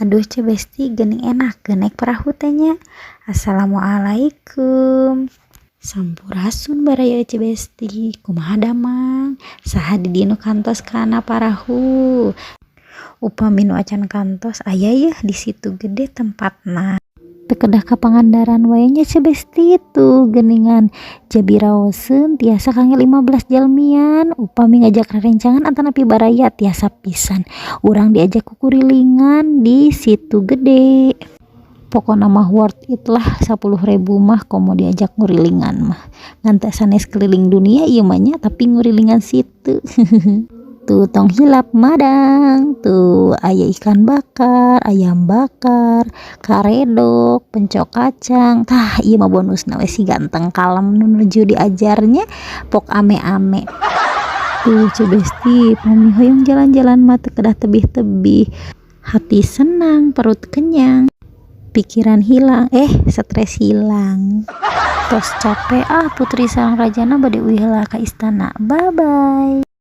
Aduh ce besti geuning enak naik perahu teh nya. Assalamualaikum. Sampurasun baraya ce besti. Kumaha damang? Saha di dieu nu kantos kana parahu? Upami nu acan kantos aya yeuh di situ gede tempatna. Teu kedah ka Pangandaran wae nya ce besti tuh geuningan jabiraoseun tiasa kangge 15 jalmian. Upami ngajak rerencangan antana pibaraya tiasa pisan. Urang diajak kukurilingan di situ gede. Pokona mah worth it lah 10.000 mah komo diajak ngurilingan mah. Ngan teu sanes keliling dunia ieu mah nya tapi ngurilingan situ. Tuh tong hilap madang, tuh aya ikan bakar, ayam bakar, karedok, pencok kacang. Tah ieu mah bonusna we si ganteng kalem nu nuju diajarnya pok ame-ame. Tuh ce besti pami hoyong jalan-jalan mah teu kedah tebih-tebih. Hati senang, perut kenyang, pikiran hilang, stres hilang. Tos capek putri sareng rajana bade uih heula ka istana. Bye bye.